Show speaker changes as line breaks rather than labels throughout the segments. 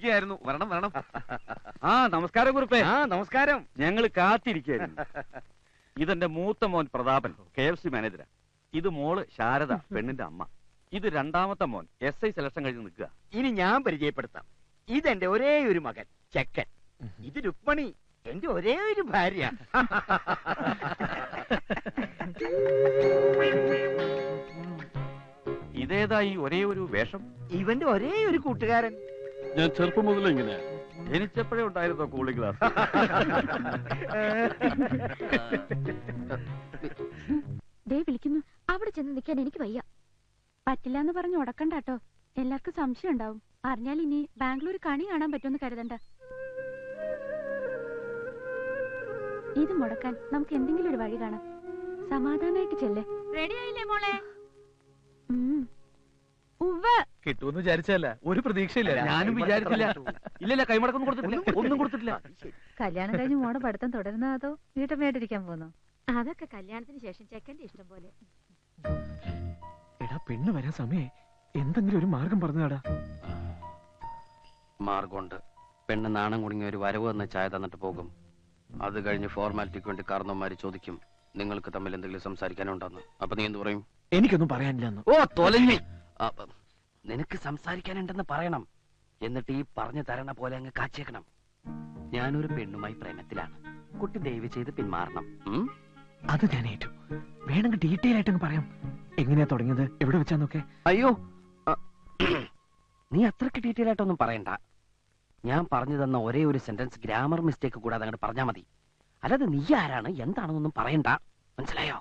വിളിക്കുകയായിരുന്നു. വരണം വരണം.
ആ നമസ്കാരം കുറുപ്പേ.
ആ നമസ്കാരം.
ഞങ്ങൾ കാത്തിരിക്കുകയായിരുന്നു. ഇതെന്റെ മൂത്ത മോൻ പ്രതാപൻ, KFC മാനേജരാ. ഇത് മോള് ശാരദ, പെണ്ണിന്റെ അമ്മ. ഇത് രണ്ടാമത്തെ മോൻ, SI സെലക്ഷൻ കഴിഞ്ഞ് നിൽക്കുക.
ഇനി ഞാൻ പരിചയപ്പെടുത്താം. ഇതെന്റെ ഒരേ ഒരു മകൻ ചെക്കൻ. ഇത് രുക്മണി, എന്റെ ഒരേ ഒരു ഭാര്യ.
ഇതേതായി ഒരേ ഒരു വേഷം?
ഇവന്റെ ഒരേ ഒരു കൂട്ടുകാരൻ.
ഞാൻ ചെറുപ്പം മുതൽ ഇങ്ങനെ ജനിച്ചപ്പോഴേ ഉണ്ടായിരുന്നോ കൂളിംഗ് ഗ്ലാസ്?
വിളിക്കുന്നു. അവിടെ ചെന്ന് നിൽക്കാൻ എനിക്ക് വയ്യ. പറ്റില്ല എന്ന് പറഞ്ഞ് ഉടക്കണ്ടാട്ടോ. എല്ലാവർക്കും സംശയം ഉണ്ടാവും. അറിഞ്ഞാൽ ഇനി ബാംഗ്ലൂർ കണി കാണാൻ പറ്റുമെന്ന് കരുതണ്ട. ഇത് മുടക്കാൻ നമുക്ക് എന്തെങ്കിലും ഒരു വഴി കാണാം. സമാധാനായിട്ട് ചെല്ലേ. റെഡി ആയില്ലേ മോളെ?
കിട്ടുമെന്ന് വിചാരിച്ചല്ല, ഒരു പ്രതീക്ഷയില്ല.
ഞാനും വിചാരിച്ചില്ല. ഇല്ലല്ല, കൈമടക്കൊന്നും കൊടുത്തിട്ടില്ല, ഒന്നും കൊടുത്തിട്ടില്ല.
കല്യാണം കഴിഞ്ഞ് മോടെ പഠിത്തം തുടരുന്നതോ വീട്ടമ്മയായിട്ടിരിക്കാൻ പോന്നോ? അതൊക്കെ കല്യാണത്തിന് ശേഷം ചെക്കന്റെ ഇഷ്ടം പോലെ.
എടാ, പെണ്ണ് വരാൻ സമയേ, എന്തെങ്കിലും ഒരു മാർഗം പറഞ്ഞാടാ.
മാർഗമുണ്ട്. പെണ്ണ് നാണം കുടുങ്ങിയ ഒരു വരവ് എന്ന ചായ തന്നിട്ട് പോകും. അത് കഴിഞ്ഞ് ഫോർമാലിറ്റിക്ക് വേണ്ടി കാരണവന്മാര് ചോദിക്കും, നിങ്ങൾക്ക് തമ്മിൽ എന്തെങ്കിലും സംസാരിക്കാനുണ്ടെന്ന്. അപ്പൊ നീ എന്ത് പറയും?
എനിക്കൊന്നും പറയാനില്ലെന്ന്.
ഓ തൊലഞ്ഞി. നിനക്ക് സംസാരിക്കാനുണ്ടെന്ന് പറയണം. എന്നിട്ട് ഈ പറഞ്ഞു തരണ പോലെ അങ്ങ് കാച്ചേക്കണം. ഞാനൊരു പെണ്ണുമായി പ്രേമത്തിലാണ്. കുട്ടി ദയവ് ചെയ്ത് പിന്മാറണം.
അത് ഞാൻ ഏറ്റു. വേണമെങ്കിൽ ഡീറ്റെയിൽ ആയിട്ടങ്ങ് പറയാം. എങ്ങനെയാ തുടങ്ങിയത്, എവിടെ വെച്ചാന്നൊക്കെ.
അയ്യോ, നീ അത്രക്ക് ഡീറ്റെയിൽ ആയിട്ടൊന്നും പറയണ്ട. ഞാൻ പറഞ്ഞു തന്ന ഒരേ ഒരു സെന്റൻസ് ഗ്രാമർ മിസ്റ്റേക്ക് കൂടാതെ അങ്ങോട്ട് പറഞ്ഞാൽ മതി. അല്ലാതെ നീ ആരാണ് എന്താണെന്നൊന്നും പറയണ്ട. മനസ്സിലായോ?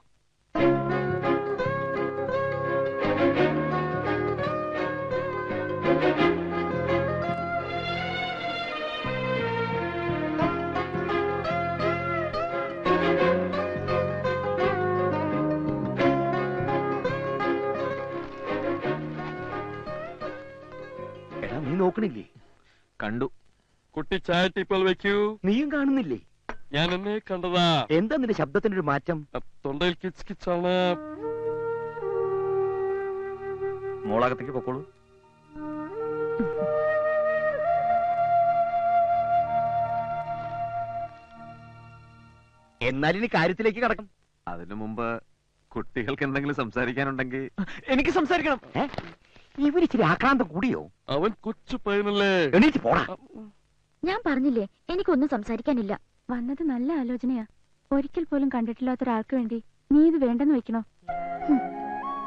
എടാ, നീ നോക്കണില്ലേ?
കണ്ടു.
കുട്ടി ചായ ടീപ്പോൾ വെക്കൂ.
നീയും കാണുന്നില്ലേ?
ഞാൻ എന്നെ കണ്ടതാ.
എന്താ നിന്റെ ശബ്ദത്തിന്റെ ഒരു മാറ്റം?
തൊണ്ടയിൽ കിച്ച് കിച്ചാണ്.
മോളകത്തേക്ക് പൊക്കോളൂ.
എന്നാൽ ഇനി കാര്യത്തിലേക്ക് കടക്കാം.
അതിനു മുമ്പ് കുട്ടികൾക്ക് എന്തെങ്കിലും സംസാരിക്കാനുണ്ടെങ്കിൽ.
എനിക്ക് സംസാരിക്കണം.
ഇവരിച്ചിരി ആക്രാന്തം കൂടിയോ?
അവൻ കൊച്ചു പയ്യനല്ലേ.
എണീറ്റ് പോടാ.
ഞാൻ പറഞ്ഞില്ലേ, എനിക്കൊന്നും സംസാരിക്കാനില്ല. വന്നത് നല്ല ആലോചനയാ. ഒരിക്കൽ പോലും കണ്ടിട്ടില്ലാത്ത ഒരാൾക്ക് വേണ്ടി നീ ഇത് വേണ്ടെന്ന് വെക്കണോ?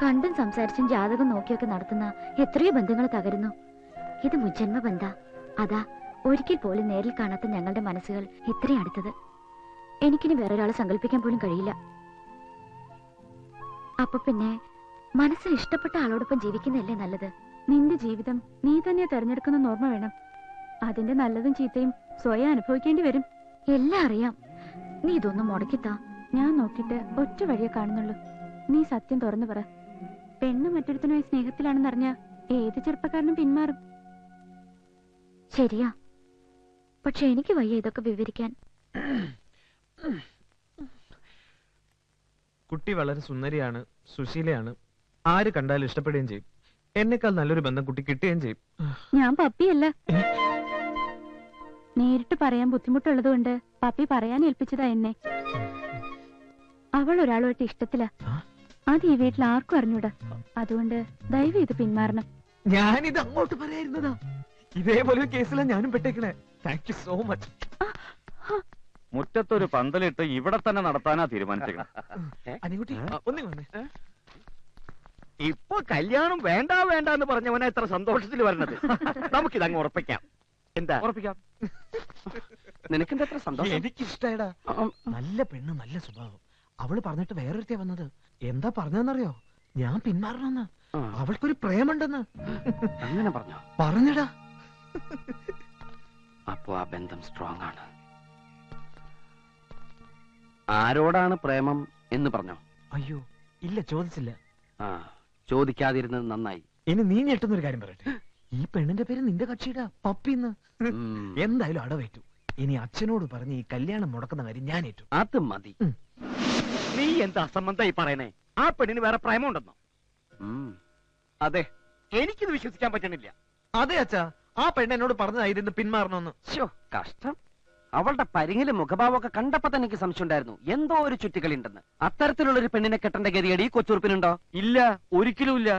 കണ്ടും സംസാരിച്ചും ജാതകം നോക്കിയൊക്കെ നടത്തുന്ന എത്രയോ ബന്ധങ്ങൾ തകരുന്നു. ഇത് മുജ്ജന്മ ബന്ധ. അതാ ഒരിക്കൽ പോലും നേരിൽ കാണാത്ത ഞങ്ങളുടെ മനസ്സുകൾ ഇത്രയും അടുത്തത്. എനിക്കിനി വേറൊരാളെ സങ്കല്പിക്കാൻ പോലും കഴിയില്ല. അപ്പൊ പിന്നെ മനസ്സിൽ ഇഷ്ടപ്പെട്ട ആളോടൊപ്പം ജീവിക്കുന്നതല്ലേ നല്ലത്? നിന്റെ ജീവിതം നീ തന്നെ തെരഞ്ഞെടുക്കുന്ന ഓർമ്മ വേണം. അതിന്റെ നല്ലതും ചീത്തയും സ്വയം അനുഭവിക്കേണ്ടി വരും. എല്ലാം അറിയാം. നീ ഇതൊന്നും മുടക്കിത്താ. ഞാൻ നോക്കിയിട്ട് ഒറ്റ വഴിയെ കാണുന്നുള്ളൂ. നീ സത്യം തുറന്നു പറ. പെണ്ണ് മറ്റൊരുത്തനുമായി സ്നേഹത്തിലാണെന്നറിഞ്ഞ ഏത് ചെറുപ്പക്കാരനും പിന്മാറും. ശരിയാ, പക്ഷെ എനിക്ക് വയ്യ ഇതൊക്കെ വിവരിക്കാൻ.
കുട്ടി വളരെ സുന്ദരിയാണ്, സുശീലയാണ്. ആര് കണ്ടാലും ഇഷ്ടപ്പെടുകയും ചെയ്യും. എന്നെക്കാൾ നല്ലൊരു ബന്ധം കുട്ടി കിട്ടുകയും ചെയ്യും.
ഞാൻ പപ്പിയല്ല. നേരിട്ട് പറയാൻ ബുദ്ധിമുട്ടുള്ളത് കൊണ്ട് പപ്പി പറയാൻ ഏൽപ്പിച്ചതാ എന്നെ. അവൾ ഒരാളുമായിട്ട് ഇഷ്ടത്തില. അത് ഈ വീട്ടിൽ ആർക്കും അറിഞ്ഞൂടാ. അതുകൊണ്ട് ദയവ് ഇത് പിന്മാറണം.
ഞാനിത് അങ്ങോട്ട് പറയായിരുന്നതാ. ഇതേപോലെ കേസിലാണ് ഞാനും പെട്ടേക്കണേ. Thank you so much.
മുറ്റത്തൊരു പന്തലിട്ട് ഇവിടെ തന്നെ നടത്താനാ തീരുമാനിച്ചേക്കണം.
അനുകുട്ടി ഒന്നും വന്നേ.
ഇപ്പൊ കല്യാണം വേണ്ട വേണ്ട എന്ന് പറഞ്ഞവനാ ഇത്ര സന്തോഷത്തിൽ വരണത്. നമുക്കിതങ്ങ് ഉറപ്പിക്കാം. എന്താ?
ഉറപ്പിക്കാം.
നിനക്കെന്താ എത്ര സന്തോഷം?
എനിക്കിഷ്ടായടാ. നല്ല പെണ്ണ്, നല്ല സ്വഭാവം. അവള് പറഞ്ഞിട്ട് വേറൊരുത്തേ വന്നത്. എന്താ പറഞ്ഞെന്നറിയോ? ഞാൻ പിന്മാറണമെന്ന്. അവൾക്കൊരു പ്രേമുണ്ടെന്ന്.
അങ്ങനെ പറഞ്ഞോ?
പറഞ്ഞടാ.
അപ്പോ ആ ബന്ധം സ്ട്രോങ് ആണ്. ആരോടാണ് പ്രേമം എന്ന് പറഞ്ഞോ?
അയ്യോ ഇല്ല, ചോദിച്ചില്ല.
ആ, ചോദിക്കാതിരുന്നത് നന്നായി.
ഇനി നീ ഞെട്ടുന്നൊരു കാര്യം പറയട്ടെ. ഈ പെണ്ണിന്റെ പേര് നിന്റെ കക്ഷിയുടെ പപ്പിന്ന്. എന്തായാലും അടവേറ്റു. ഇനി അച്ഛനോട് പറഞ്ഞ് ഈ കല്യാണം മുടക്കുന്ന കാര്യം ഞാൻ ഏറ്റു.
അത് മതി.
നീ എന്താ അസംബന്ധമായി പറയണേ? ആ പെണ്ണിന് വേറെ പ്രേമുണ്ടെന്നോ?
അതെ.
എനിക്കിത് വിശ്വസിക്കാൻ പറ്റണില്ല.
അതെ അച്ഛാ, ആ പെണ്ണ് എന്നോട് പറഞ്ഞതായിരുന്നു പിന്മാറണമെന്ന്.
ശ്ശോ, കഷ്ടം. അവളുടെ പരിങ്ങിലും മുഖഭാവമൊക്കെ കണ്ടപ്പോ തന്നെ എനിക്ക് സംശയം ഉണ്ടായിരുന്നു, എന്തോ ഒരു ചുറ്റിക്കളി ഉണ്ടെന്ന്. അത്തരത്തിലുള്ള ഒരു പെണ്ണിനെ കെട്ടേണ്ട ഗതിയടി ഈ കൊച്ചുറുപ്പിനുണ്ടോ?
ഇല്ല, ഒരിക്കലും ഇല്ല.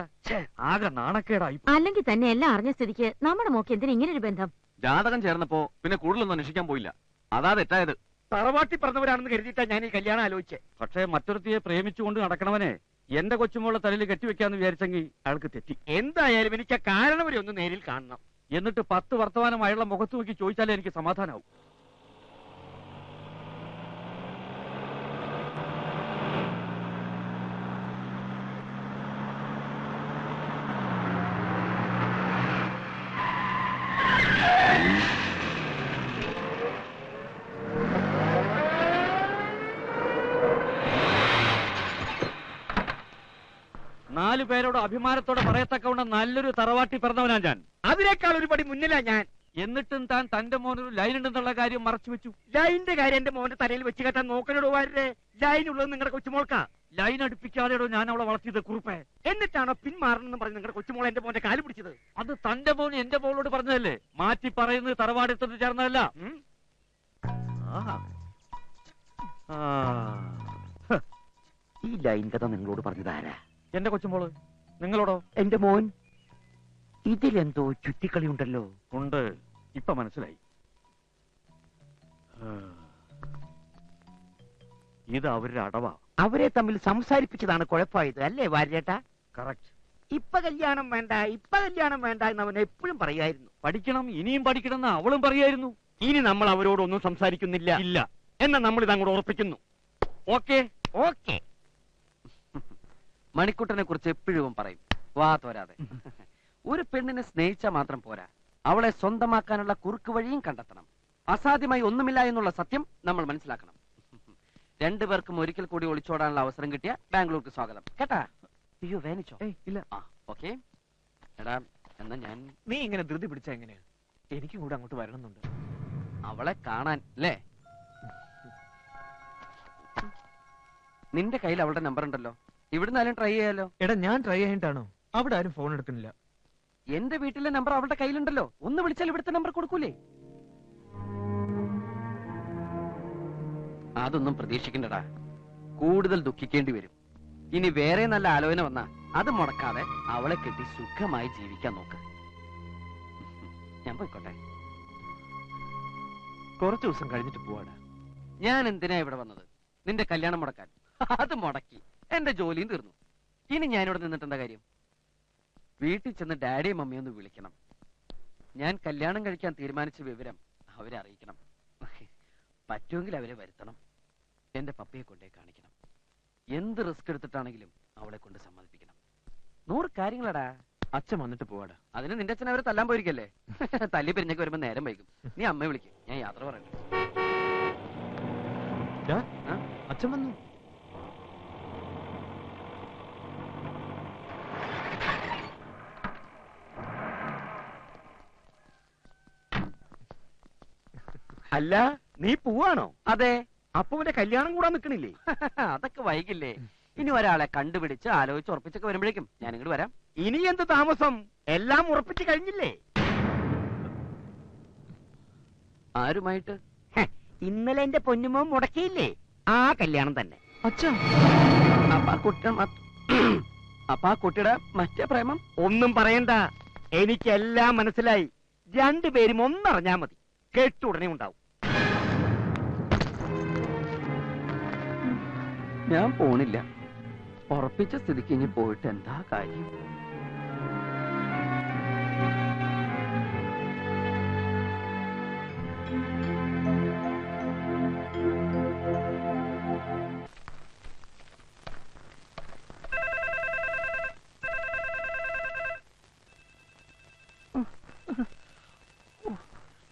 ആകെ നാണക്കേടായി.
അല്ലെങ്കിൽ തന്നെ എല്ലാം അറിഞ്ഞ സ്ഥിതിക്ക് നമ്മുടെ മോക്ക് എന്തിനാ ഇങ്ങനെ ഒരു ബന്ധം?
ജാതകം ചേർന്നപ്പോ പിന്നെ കൂടുതലൊന്നും അന്വേഷിക്കാൻ പോയില്ല. അതാ തെറ്റായത്.
തറവാട്ടി പറഞ്ഞവരാണെന്ന് കരുതിയിട്ടാ ഞാൻ ഈ കല്യാണം ആലോചിച്ചേ.
പക്ഷേ മറ്റൊരുത്തിയെ പ്രേമിച്ചുകൊണ്ട് നടക്കണവനെ എന്റെ കൊച്ചുമോളെ തലയിൽ കെട്ടിവെക്കാന്ന് വിചാരിച്ചെങ്കിൽ അയാൾക്ക് തെറ്റി.
എന്തായാലും എനിക്ക് ആ കാരണം വരെ ഒന്ന് നേരിൽ കാണണം.
എന്നിട്ട് 10 വർത്തമാനം അയാളുടെ മുഖത്ത് നോക്കി ചോദിച്ചാലേ എനിക്ക് സമാധാനാവും. നാലു പേരോട് അഭിമാനത്തോടെ പറയത്തക്കവണ്ണം നല്ലൊരു തറവാട്ടി പിറന്നവനാ ഞാൻ.
അതിനേക്കാൾ ഒരു പടി മുന്നിലാ ഞാൻ.
എന്നിട്ടും താൻ തന്റെ മോനൊരു ലൈൻ ഉണ്ടെന്നുള്ള കാര്യം മറച്ചു വെച്ചു.
ലൈനിന്റെ കാര്യം എന്റെ മോന്റെ തലയിൽ വെച്ച് കേട്ടാൻ നോക്കണോട് വാരേ. ലൈൻ ഉള്ളത് നിങ്ങളുടെ കൊച്ചുമോൾക്കാ.
ലൈൻ അടുപ്പിക്കാതെയോ ഞാൻ അവളെ വളർത്തിയത് കുറുപ്പേ.
എന്നിട്ടാണോ പിന്മാറണമെന്ന് പറഞ്ഞ് നിങ്ങളുടെ കൊച്ചുമോൾ എന്റെ മോന്റെ കാല് പിടിച്ചത്?
അത് തന്റെ മോൻ എന്റെ മോളോട് പറഞ്ഞതല്ലേ, മാറ്റി പറയുന്നത് തറവാടെടുത്തിട്ട് ചേർന്നതല്ല.
ഈ ലൈൻ കഥ നിങ്ങളോട് പറഞ്ഞതാരാ?
എന്റെ കൊച്ചുമോള്. നിങ്ങളോടോ?
എന്റെ മോൻ. ഇതിലെന്തോ ചുറ്റിക്കളി ഉണ്ടല്ലോ.
ഉണ്ട്, ഇപ്പൊ മനസ്സിലായി. ഇത് അവരുടെ അടവാ.
അവരെ തമ്മിൽ സംസാരിപ്പിച്ചതാണ് കുഴപ്പമായത് അല്ലേ വാര്യേട്ടാ?
കറക്റ്റ്.
ഇപ്പൊ കല്യാണം വേണ്ട, ഇപ്പൊ കല്യാണം വേണ്ട എന്ന് അവൻ എപ്പോഴും പറയായിരുന്നു.
പഠിക്കണം, ഇനിയും പഠിക്കണം എന്ന് അവളും പറയായിരുന്നു.
ഇനി നമ്മൾ അവരോടൊന്നും സംസാരിക്കുന്നില്ല.
ഇല്ല.
എന്നാ നമ്മൾ ഇത് അങ്ങോട്ട് ഉറപ്പിക്കുന്നു.
Okay
okay.
മണിക്കുട്ടനെ കുറിച്ച് എപ്പോഴും പറയും, വാ തോരാതെ. ഒരു പെണ്ണിനെ സ്നേഹിച്ചാൽ മാത്രം പോരാ, അവളെ സ്വന്തമാക്കാനുള്ള കുറുക്ക് വഴിയും കണ്ടെത്തണം. അസാധ്യമായി ഒന്നുമില്ല എന്നുള്ള സത്യം നമ്മൾ മനസ്സിലാക്കണം. രണ്ടുപേർക്കും ഒരിക്കൽ കൂടി ഒളിച്ചോടാനുള്ള അവസരം കിട്ടിയ ബാംഗ്ലൂർക്ക് സ്വാഗതം കേട്ടാ. അയ്യോ വേനിച്ചോ?
ഇല്ല.
ആ ഓക്കെ. എടാ എന്നാ ഞാൻ.
നീ ഇങ്ങനെ ധൃതി പിടിച്ചാ എങ്ങനെയാ? എനിക്കും കൂടെ അങ്ങോട്ട് വരണമെന്നുണ്ട്.
അവളെ കാണാൻ അല്ലേ? നിന്റെ കയ്യിൽ അവളുടെ നമ്പർ ഉണ്ടല്ലോ, ഇവിടുന്ന് ട്രൈ ചെയ്യാലോ.
എടാ ഞാൻ ട്രൈ ചെയ്തിട്ടാണോ? അവിടെ ആരും ഫോൺ എടുക്കുന്നില്ല.
എന്റെ വീട്ടിലെ നമ്പർ അവളുടെ കയ്യിലുണ്ടല്ലോ, ഒന്ന് വിളിച്ചാൽ ഇവിടുത്തെ നമ്പർ കൊടുക്കൂലേ? അതൊന്നും പ്രതീക്ഷിക്കണ്ടടാ, കൂടുതൽ ദുഃഖിക്കേണ്ടി വരും. ഇനി വേറെ നല്ല ആലോചന വന്നാ അത് മുടക്കാതെ അവളെ കെട്ടി സുഖമായി ജീവിക്കാൻ നോക്ക്. ഞാൻ പോയിക്കോട്ടെ.
കുറച്ചു ദിവസം കഴിഞ്ഞിട്ട് പോവാടാ.
ഞാൻ എന്തിനാ ഇവിടെ വന്നത്? നിന്റെ കല്യാണം മുടക്കാൻ. അത് മുടക്കി എന്റെ ജോലിയും തീർന്നു. ഇനി ഞാനിവിടെ നിന്നിട്ട് എന്താ കാര്യം? വീട്ടിൽ ചെന്ന് ഡാഡിയും മമ്മിയും ഒന്ന് വിളിക്കണം. ഞാൻ കല്യാണം കഴിക്കാൻ തീരുമാനിച്ച വിവരം അവരെ അറിയിക്കണം. പറ്റുമെങ്കിൽ അവരെ വരുത്തണം. എന്റെ പപ്പയെ കൊണ്ടേ കാണിക്കണം. എന്ത് റിസ്ക് എടുത്തിട്ടാണെങ്കിലും അവളെ കൊണ്ട് സമ്മതിപ്പിക്കണം. 100 കാര്യങ്ങളടാ.
അച്ഛൻ വന്നിട്ട് പോവാടാ.
അതിന് നിന്റെ അച്ഛൻ അവരെ തല്ലാൻ പോയിരിക്കല്ലേ? തല്ലി പിരിഞ്ഞൊക്കെ വരുമ്പോ നേരം വൈകും. നീ അമ്മയെ വിളിക്കും, ഞാൻ യാത്ര പറയട്ടെ.
അച്ഛൻ വന്നു.
അല്ല നീ പോവാണോ?
അതെ.
അപ്പൊ അവന്റെ കല്യാണം കൂടാൻ നിക്കണില്ലേ?
അതൊക്കെ വൈകില്ലേ? ഇനി ഒരാളെ കണ്ടുപിടിച്ച് ആലോചിച്ച് ഉറപ്പിച്ചൊക്കെ വരുമ്പോഴേക്കും ഞാൻ ഇങ്ങോട്ട് വരാം.
ഇനി എന്ത് താമസം? എല്ലാം ഉറപ്പിച്ച് കഴിഞ്ഞില്ലേ?
ആരുമായിട്ട്?
ഇന്നലെ എന്റെ പൊന്നുമോ മുടക്കിയില്ലേ? ആ കല്യാണം തന്നെ.
അച്ഛാ,
അപ്പൊ ആ കുട്ടിയുടെ മറ്റേ പ്രേമം
ഒന്നും പറയണ്ട, എനിക്കെല്ലാം മനസ്സിലായി. രണ്ടുപേരും ഒന്നറിഞ്ഞാ മതി, കേട്ടുടനെ ഉണ്ടാവും.
ഞാൻ പോണില്ല. ഉറപ്പിച്ച സ്ഥിതിക്ക് ഇനി പോയിട്ട് എന്താ കാര്യം?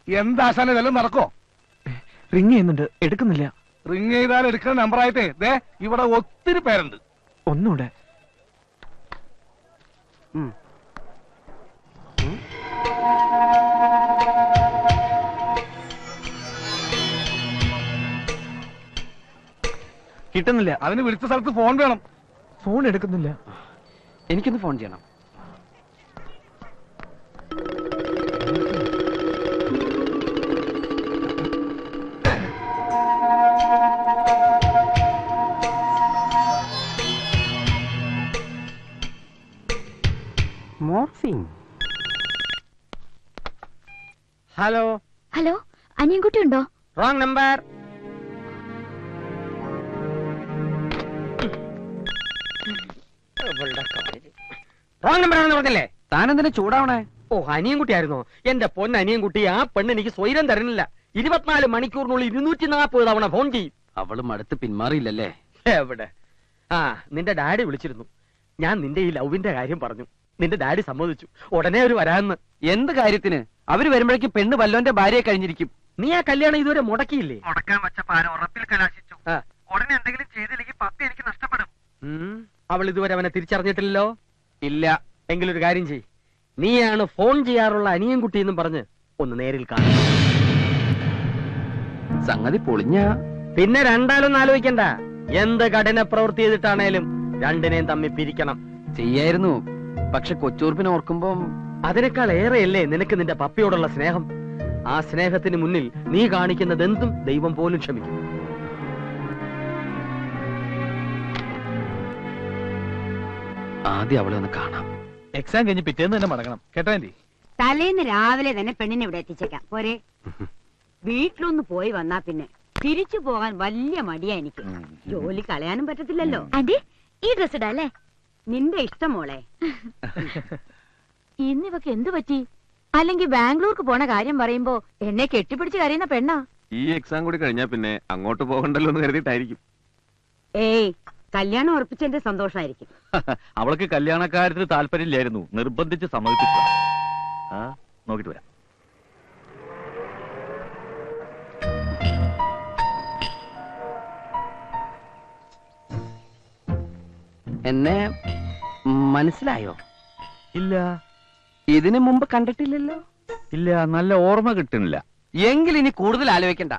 എന്താശാനെ ഇതെല്ലാം നടക്കോ?
റിങ് ചെയ്യുന്നുണ്ട്, എടുക്കുന്നില്ല.
റിങ് ചെയ്താൽ എടുക്കുന്ന നമ്പറായിട്ടേ ദേ ഇവിടെ ഒത്തിരി പേരുണ്ട്.
ഒന്നൂടെ. കിട്ടുന്നില്ല.
അതിന് വിളിച്ച സ്ഥലത്ത് ഫോൺ വേണം.
ഫോൺ എടുക്കുന്നില്ല.
എനിക്കൊന്ന് ഫോൺ ചെയ്യണം. ഹലോ.
ഹലോ, അനിയൻകുട്ടി ഉണ്ടോ?
Wrong number. റോങ് നമ്പർ ആണെന്ന് പറഞ്ഞല്ലേ? താനെന്തിനാ ചൂടാവണേ? ഓ, അനിയൻകുട്ടിയായിരുന്നോ? എന്റെ പൊന്ന അനിയൻകുട്ടി, ആ പെണ്ണ് എനിക്ക് സ്വൈരം തരുന്നില്ല. 24 മണിക്കൂറിനുള്ളിൽ 240 തവണ ഫോൺ ചെയ്യും. അവളും അടുത്ത് പിന്മാറിയില്ലല്ലേ? എവിടെ? ആ, നിന്റെ ഡാഡി വിളിച്ചിരുന്നു. ഞാൻ നിന്റെ ഈ ലവിന്റെ കാര്യം പറഞ്ഞു. നിന്റെ ഡാഡി സമ്മതിച്ചു. ഉടനെ അവര് വരാന്ന്. എന്ത് കാര്യത്തിന്? അവര് വരുമ്പോഴേക്കും പെണ്ണ് വല്ലോന്റെ ഭാര്യയെ കഴിഞ്ഞിരിക്കും. നീ ആ കല്യാണം ഇതുവരെ മുടക്കിയില്ലേ?
മുടക്കാൻ വെച്ച പാരം ഉറപ്പിൽ കലാശിച്ചു. ഉടനെ എന്തെങ്കിലും ചെയ്തില്ലെങ്കിൽ പപ്പി എനിക്ക് നഷ്ടപ്പെടും.
അവൾ ഇതുവരെ അവനെ തിരിച്ചറിഞ്ഞിട്ടില്ലല്ലോ? ഇല്ല. എങ്കിലൊരു കാര്യം ചെയ്. നീയാണ് ഫോൺ ചെയ്യാറുള്ള അനിയൻകുട്ടി എന്നും പറഞ്ഞ് ഒന്ന് നേരിൽ കാണും. സംഗതി പൊളിഞ്ഞ പിന്നെ രണ്ടാലൊന്നും ആലോചിക്കണ്ട. എന്ത് കഠിന പ്രവൃത്തി ചെയ്തിട്ടാണേലും രണ്ടിനെയും തമ്മിൽ പിരിക്കണം. ചെയ്യായിരുന്നു. പക്ഷെ കൊച്ചൂർപ്പിനെ ഓർക്കുമ്പോ അതിനേക്കാൾ ഏറെയല്ലേ നിനക്ക് നിന്റെ പപ്പിയോടുള്ള സ്നേഹം. ആ സ്നേഹത്തിന് മുന്നിൽ നീ കാണിക്കുന്നതെന്തും ദൈവം പോലും ക്ഷമിക്കും. ആദ്യം അവളെ ഒന്ന് കാണാം.
എക്സാം കഴിഞ്ഞ് പിറ്റേന്ന് തന്നെ മടങ്ങണം കേട്ടോ ആന്റി.
തലേന്ന് രാവിലെ തന്നെ പെണ്ണിനെ ഇവിടെ എത്തിച്ചേക്കാം പോരെ? വീട്ടിലൊന്ന് പോയി വന്നാ പിന്നെ തിരിച്ചു പോകാൻ വലിയ മടിയാ എനിക്ക്. ജോലി കളയാനും പറ്റത്തില്ലല്ലോ.
ആന്റി, ഈ ഡ്രസ് ഇടാ അല്ലേ?
നിന്റെ ഇഷ്ടം മോളെ.
ഇന്നിവക്ക് എന്തു പറ്റി? അല്ലെങ്കിൽ ബാംഗ്ലൂർക്ക് പോണ കാര്യം പറയുമ്പോ എന്നെ കെട്ടിപ്പിടിച്ച് കരയുന്ന പെണ്ണാ.
ഈ എക്സാം കൂടി കഴിഞ്ഞാ പിന്നെ അങ്ങോട്ട് പോകണ്ടല്ലോ എന്ന് കരുതിയിട്ടായിരിക്കും.
ഏയ്, കല്യാണം ഉറപ്പിച്ചെന്റെ സന്തോഷായിരിക്കും.
അവൾക്ക് കല്യാണക്കാര്യത്തിന് താല്പര്യമില്ലായിരുന്നു, നിർബന്ധിച്ച് സമ്മതിപ്പിച്ചു. നോക്കിട്ട് വരാം.
എന്നെ മനസ്സിലായോ?
ഇല്ല
ഇതിനു മുമ്പ് കണ്ടിട്ടില്ലല്ലോ?
ഇല്ല, നല്ല ഓർമ്മ കിട്ടുന്നില്ല.
എങ്കിൽ ഇനി കൂടുതൽ ആലോചിക്കണ്ട.